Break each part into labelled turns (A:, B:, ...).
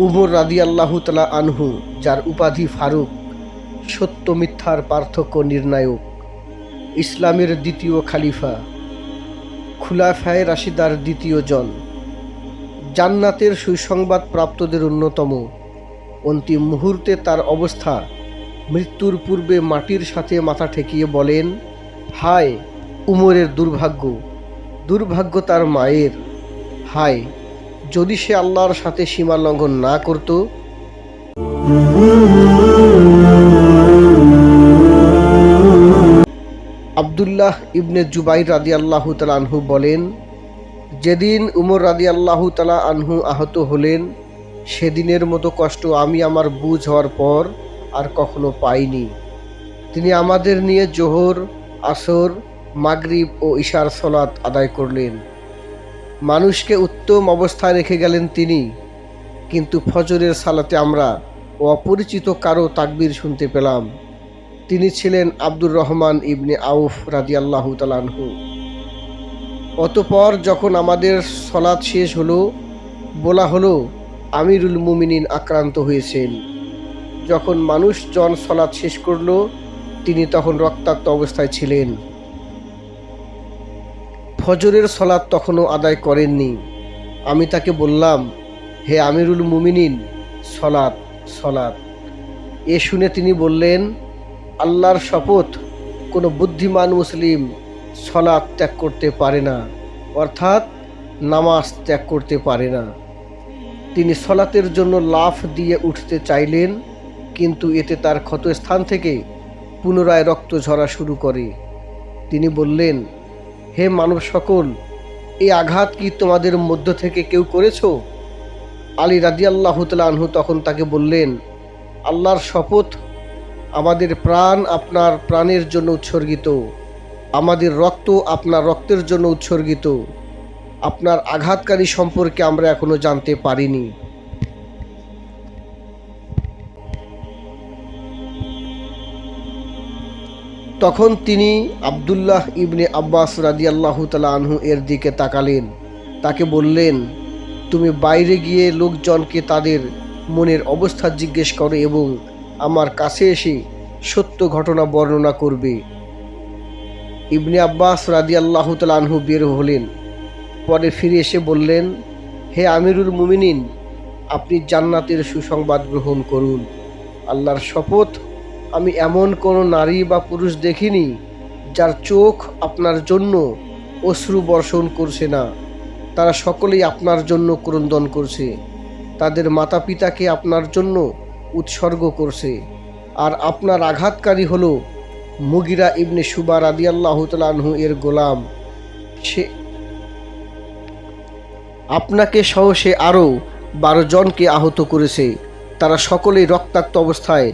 A: উমর রাদিয়াল্লাহু তাআলা আনহু, যার উপাধি ফারুক, সত্য মিথ্যার পার্থক্য নির্ণায়ক, ইসলামের দ্বিতীয় খালিফা, খুলাফায়ে রাশিদার দ্বিতীয় জন, জান্নাতের সুসংবাদ প্রাপ্তদের অন্যতম। অন্তিম মুহূর্তে তার অবস্থা, মৃত্যুর পূর্বে মাটির সাথে মাথা ঠেকিয়ে বলেন, হায় উমরের দুর্ভাগ্য, দুর্ভাগ্য তার মায়ের, হায় যদি সে আল্লাহর সাথে সীমা লঙ্ঘন না করত। আবদুল্লাহ ইবনে জুবাইর রাদিয়াল্লাহু তাআলা আনহু বলেন, যেদিন উমর রাদিয়াল্লাহু তাআলা আনহু আহত হলেন, সেদিনের মতো কষ্ট আমি আমার বুঝ হওয়ার পর আর কখনো পাইনি। তিনি আমাদের নিয়ে জোহর, আসর, মাগরিব ও ইশার সালাত আদায় করলেন। মানুষকে উত্তম অবস্থায় রেখে গেলেন তিনি, কিন্তু ফজরের সালাতে আমরা অপরিচিত কারো তাকবীর শুনতে পেলাম। তিনি ছিলেন আব্দুর রহমান ইবনে আউফ রাদিয়াল্লাহু তাআলা আনহু। অতঃপর যখন আমাদের সালাত শেষ হলো, বলা হলো আমিরুল মুমিনিন আক্রান্ত হয়েছেন। যখন মানুষজন সালাত শেষ করল, তিনি তখন রক্তাক্ত অবস্থায় ছিলেন। ফজরের সালাত তখনও আদায় করেননি। আমি তাকে বললাম, হে আমিরুল মুমিনিন, সালাত সালাত। এ শুনে তিনি বললেন, আল্লাহর শপথ, কোনো বুদ্ধিমান মুসলিম সালাত ত্যাগ করতে পারে না, অর্থাৎ নামাজ ত্যাগ করতে পারে না। তিনি সালাতের জন্য লাফ দিয়ে উঠতে চাইলেন, কিন্তু এতে তার ক্ষতস্থান থেকে পুনরায় রক্ত ঝরা শুরু করে। তিনি বললেন, হে মানব সকল, এই আঘাত কি তোমাদের মধ্য থেকে কেউ করেছ? আলী রাদিয়াল্লাহু তাআলা আনহু তখন তাকে বললেন, আল্লাহর শপথ, আমাদের প্রাণ আপনার প্রাণের জন্য উৎসর্গিত, আমাদের রক্ত আপনার রক্তের জন্য উৎসর্গিত। আপনার আঘাতকারী সম্পর্কে আমরা এখনো জানতে পারিনি। তখন তিনি আবদুল্লাহ ইবনে আব্বাস রাদিয়াল্লাহু তাআলা আনহু এর দিকে তাকালেন, তাকে বললেন, তুমি বাইরে গিয়ে লোকজনকে তাদের মনের অবস্থা জিজ্ঞেস করো এবং আমার কাছে এসে সত্য ঘটনা বর্ণনা করবে। ইবনে আব্বাস রাদিয়াল্লাহু তাআলা আনহু বের হলেন। পরে ফিরে এসে বললেন, হে আমিরুল মুমিনিন, আপনি জান্নাতের সুসংবাদ গ্রহণ করুন। আল্লাহর শপথ, আমি এমন কোনো নারী বা পুরুষ দেখিনি যার চোখ আপনার জন্য অশ্রু বর্ষণ করছে না। তারা সকলেই আপনার জন্য ক্রন্দন করছে, তাদের মাতা পিতাকে আপনার জন্য উৎসর্গ করছে। আর আপনার আঘাতকারী হলো মুগিরা ইবনে শুবা রাদিয়াল্লাহু তাআলা আনহু এর গোলাম। সে আপনাকে সহ সে আরও 12 জনকে আহত করেছে। তারা সকলেই রক্তাক্ত অবস্থায়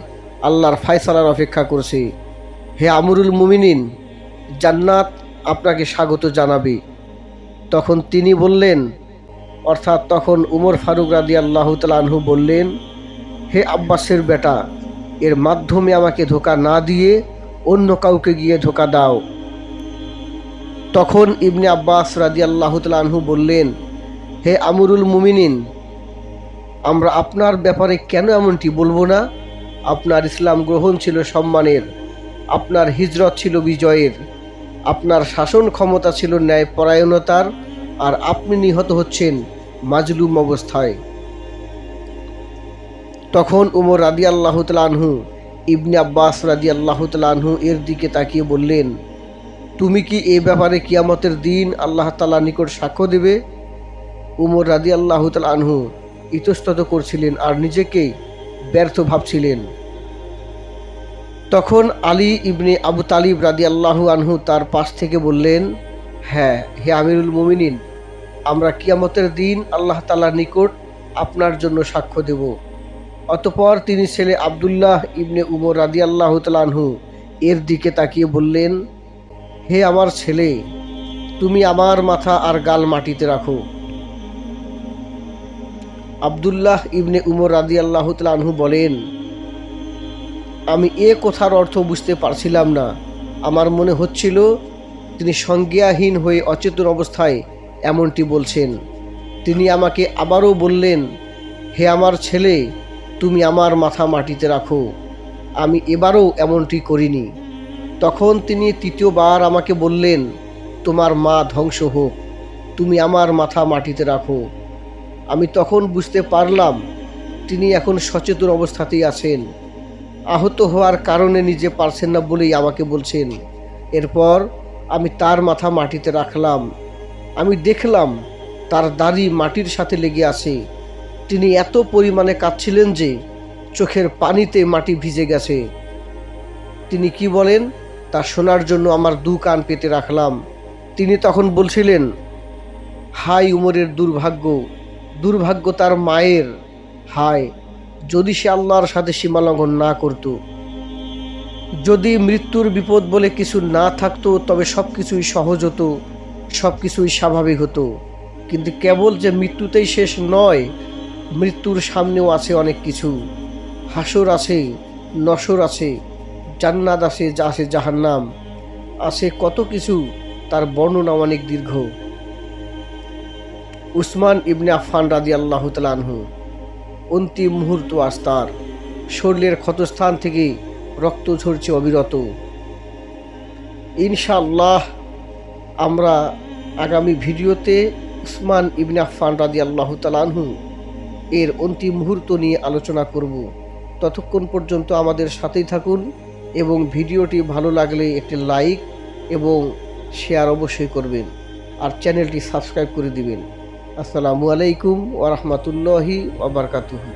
A: আল্লাহর ফায়সালার অপেক্ষা করছে। হে আমিরুল মুমিনিন, জান্নাত আপনাকে স্বাগত জানাবে। তখন তিনি বললেন, অর্থাৎ তখন উমর ফারুক রাদিয়াল্লাহু তাআলা আনহু বললেন, হে আব্বাসের বেটা, এর মাধ্যমে আমাকে ধোঁকা না দিয়ে অন্য কাউকে গিয়ে ধোঁকা দাও। তখন ইবনে আব্বাস রাদিয়াল্লাহু তাআলা আনহু বললেন, হে আমিরুল মুমিনিন, আমরা আপনার ব্যাপারে কেন এমনটি বলবো না? আপনার ইসলাম গ্রহণ ছিল সম্মানের, আপনার হিজরত ছিল বিজয়ের, আপনার শাসন ক্ষমতা ছিল ন্যায়পরায়ণতার, আর আপনি নিহত হচ্ছেন মাজলুম অবস্থায়। তখন উমর রাদিয়াল্লাহু তাআলা আনহু ইবনে আব্বাস রাদিয়াল্লাহু তাআলা আনহু এর দিকে তাকিয়ে বললেন, তুমি কি এ ব্যাপারে কিয়ামতের দিন আল্লাহ তাআলার নিকট সাক্ষ্য দেবে? উমর রাদিয়াল্লাহু তাআলা আনহু ইতস্তত করছিলেন আর নিজেকে ব্যর্থ ভাবছিলেন। তখন আলী ইবনে আবু তালিব রাদিয়াল্লাহু আনহু তার পাশ থেকে বললেন, হ্যাঁ হে আমিরুল মুমিনিন, আমরা কিয়ামতের দিন আল্লাহ তাআলার নিকট আপনার জন্য সাক্ষ্য দেব। অতঃপর তিনি ছেলে আবদুল্লাহ ইবনে উমর রাদিয়াল্লাহু তাআলা আনহু এর দিকে তাকিয়ে বললেন, হে আমার ছেলে, তুমি আমার মাথা আর গাল মাটিতে রাখো। আবদুল্লাহ ইবনে উমর রাদিয়াল্লাহু তাআলা আনহু বলেন, আমি এ কথার অর্থ বুঝতে পারছিলাম না। আমার মনে হচ্ছিল তিনি সংজ্ঞাহীন হয়ে অচেতন অবস্থায় এমনটি বলছেন। তিনি আমাকে আবারও বললেন, হে আমার ছেলে, তুমি আমার মাথা মাটিতে রাখো। আমি এবারও এমনটি করিনি। তখন তিনি তৃতীয়বার আমাকে বললেন, তোমার মা ধ্বংস হোক, তুমি আমার মাথা মাটিতে রাখো। আমি তখন বুঝতে পারলাম তিনি এখন সচেতন অবস্থাতেই আছেন। আহত হওয়ার কারণে নিজে পারছেন না বলেই আমাকে বলছেন। এরপর আমি তার মাথা মাটিতে রাখলাম। আমি দেখলাম তার দাড়ি মাটির সাথে লেগে আছে। তিনি এত পরিমাণে কাঁদছিলেন যে চোখের পানিতে মাটি ভিজে গেছে। তিনি কি বলেন তা শোনার জন্য আমার দু কান পেতে রাখলাম। তিনি তখন বলছিলেন, হায় উমরের দুর্ভাগ্য, দুর্ভাগ্য তার মায়ের। হায়, যদি সে আল্লাহর সাথে সীমালঙ্ঘন না করত, যদি মৃত্যুর বিপদ বলে কিছু না থাকতো, তবে সব কিছুই সহজ হতো, সব কিছুই স্বাভাবিক হতো। কিন্তু কেবল যে মৃত্যুতেই শেষ নয়, মৃত্যুর সামনেও আছে অনেক কিছু। হাসর আছে, নসর আছে, জান্নাত আছে, যা আছে জাহান্নাম আছে, কত কিছু, তার বর্ণনা অনেক দীর্ঘ। উসমান ইবনে আফফান রাদিয়াল্লাহু তাআলা আনহু, অন্তিম মুহূর্ত আজ তার। শরীরের ক্ষতস্থান থেকে রক্ত ঝরছে অবিরত। ইনশাআল্লাহ আমরা আগামী ভিডিওতে উসমান ইবনে আফফান রাদিয়াল্লাহু তাআলা আনহু এর অন্তিম মুহূর্ত নিয়ে আলোচনা করব। ততক্ষণ পর্যন্ত আমাদের সাথেই থাকুন এবং ভিডিওটি ভালো লাগলে একটি লাইক এবং শেয়ার অবশ্যই করবেন, আর চ্যানেলটি সাবস্ক্রাইব করে দিবেন। আসসালামু আলাইকুম ওয়া রাহমাতুল্লাহি ওয়া বারাকাতুহু।